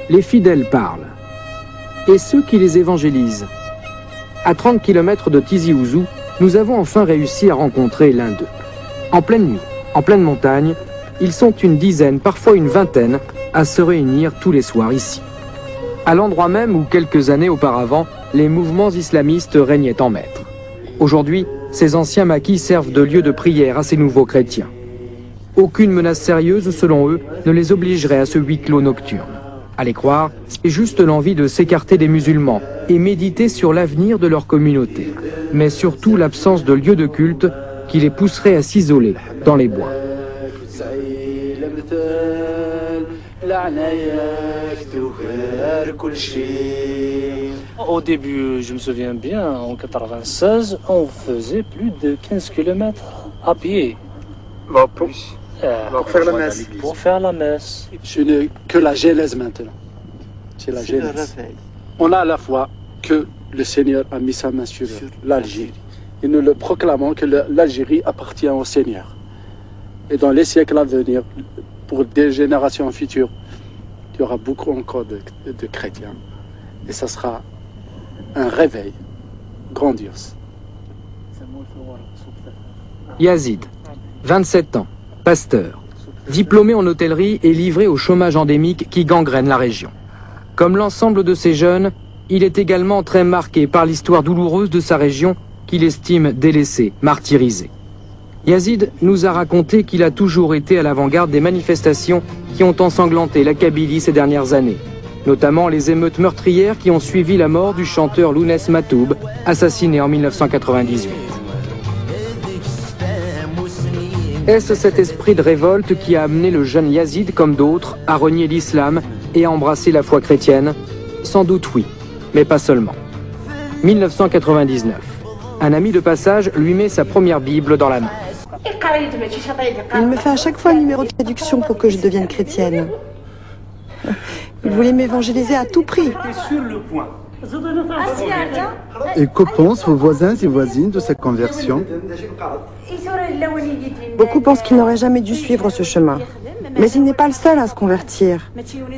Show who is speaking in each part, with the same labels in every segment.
Speaker 1: les fidèles parlent. Et ceux qui les évangélisent. À 30 km de Tizi Ouzou, nous avons enfin réussi à rencontrer l'un d'eux. En pleine nuit, en pleine montagne, ils sont une dizaine, parfois une vingtaine, à se réunir tous les soirs ici. À l'endroit même où, quelques années auparavant, les mouvements islamistes régnaient en maître. Aujourd'hui, ces anciens maquis servent de lieu de prière à ces nouveaux chrétiens. Aucune menace sérieuse, selon eux, ne les obligerait à ce huis clos nocturne. À les croire, c'est juste l'envie de s'écarter des musulmans et méditer sur l'avenir de leur communauté. Mais surtout l'absence de lieu de culte qui les pousserait à s'isoler dans les bois.
Speaker 2: Au début, je me souviens bien, en 96, on faisait plus de 15 km à pied.
Speaker 3: Pour faire la messe.
Speaker 2: Pour faire la messe.
Speaker 4: Ce n'est que la genèse maintenant. C'est la genèse. On a à la foi que le Seigneur a mis sa main sur l'Algérie. Et nous le proclamons que l'Algérie appartient au Seigneur. Et dans les siècles à venir, pour des générations futures, il y aura beaucoup encore de chrétiens. Et ça sera un réveil grandiose.
Speaker 1: Yazid, 27 ans, pasteur, diplômé en hôtellerie et livré au chômage endémique qui gangrène la région. Comme l'ensemble de ces jeunes, il est également très marqué par l'histoire douloureuse de sa région qu'il estime délaissée, martyrisée. Yazid nous a raconté qu'il a toujours été à l'avant-garde des manifestations qui ont ensanglanté la Kabylie ces dernières années, notamment les émeutes meurtrières qui ont suivi la mort du chanteur Lounès Matoub, assassiné en 1998. Est-ce cet esprit de révolte qui a amené le jeune Yazid, comme d'autres, à renier l'islam et à embrasser la foi chrétienne? Sans doute oui, mais pas seulement. 1999. Un ami de passage lui met sa première Bible dans la main.
Speaker 5: Il me fait à chaque fois un numéro de traduction pour que je devienne chrétienne. Il voulait m'évangéliser à tout prix.
Speaker 3: Et que pensent vos voisins et voisines de cette conversion?
Speaker 5: Beaucoup pensent qu'il n'aurait jamais dû suivre ce chemin. Mais il n'est pas le seul à se convertir.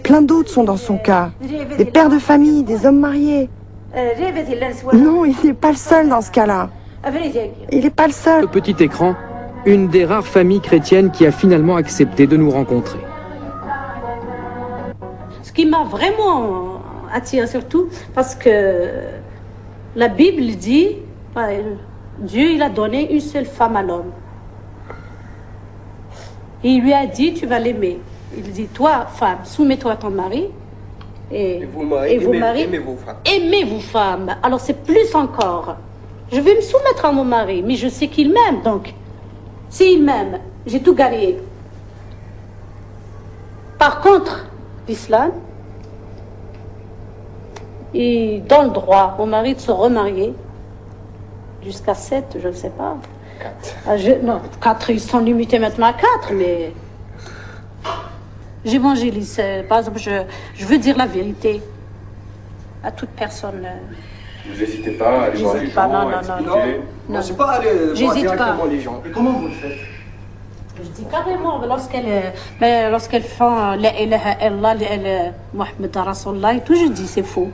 Speaker 5: Plein d'autres sont dans son cas. Des pères de famille, des hommes mariés. Non, il n'est pas le seul dans ce cas-là. Il n'est pas le seul.
Speaker 1: Le petit écran, une des rares familles chrétiennes qui a finalement accepté de nous rencontrer.
Speaker 6: Ce qui m'a vraiment attiré surtout, parce que la Bible dit, Dieu il a donné une seule femme à l'homme. Et il lui a dit, tu vas l'aimer. Il dit, toi, femme, soumets-toi à ton mari. Et vous, mari, aimez vos femmes. Alors c'est plus encore. Je vais me soumettre à mon mari, mais je sais qu'il m'aime, donc. S'il m'aime, j'ai tout gagné. Par contre, l'islam, il donne le droit au mari de se remarier jusqu'à 7, je ne sais pas. 4. Non, 4, ils sont limités maintenant à 4, mais j'évangélise. Par exemple, je veux dire la vérité à toute personne.
Speaker 7: Vous n'hésitez pas à aller voir les gens,
Speaker 6: non,
Speaker 7: à expliquer?
Speaker 6: Non,
Speaker 8: c'est pas aller voir directement les gens.
Speaker 3: Et comment vous le faites?
Speaker 6: Je dis carrément, lorsqu'elles font la ilaha illallah, Muhammad Rasulullah, et tout, je dis c'est faux.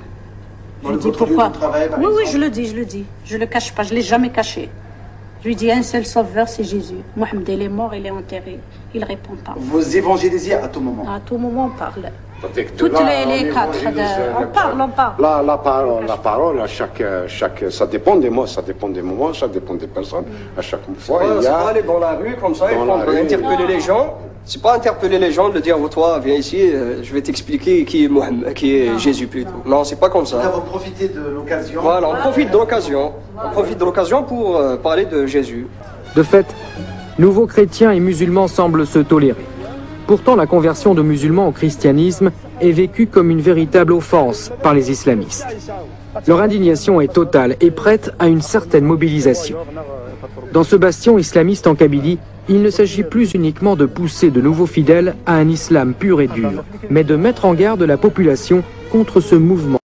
Speaker 6: Je dis pourquoi? Oui, je le dis. Je le cache pas, je l'ai jamais caché. Je lui dis un seul sauveur, c'est Jésus. Mohamed, il est mort, il est enterré. Il répond pas.
Speaker 3: Vous évangélisez à tout moment?
Speaker 6: À tout moment, on parle. Toutes les 4, on parle.
Speaker 9: La parole, à chaque, ça dépend des mots, ça dépend des moments, ça dépend des personnes. À chaque fois, il y a...
Speaker 8: C'est pas aller dans la rue comme ça, il faut interpeller les gens. C'est pas interpeller les gens, de dire, toi, viens ici, je vais t'expliquer qui est Mohamed, qui est Jésus plutôt. Non, c'est pas comme ça.
Speaker 3: Vous profitez de l'occasion.
Speaker 8: Voilà, on profite de l'occasion. On profite de l'occasion pour parler de Jésus.
Speaker 1: De fait, nouveaux chrétiens et musulmans semblent se tolérer. Pourtant, la conversion de musulmans au christianisme est vécue comme une véritable offense par les islamistes. Leur indignation est totale et prête à une certaine mobilisation. Dans ce bastion islamiste en Kabylie, il ne s'agit plus uniquement de pousser de nouveaux fidèles à un islam pur et dur, mais de mettre en garde la population contre ce mouvement.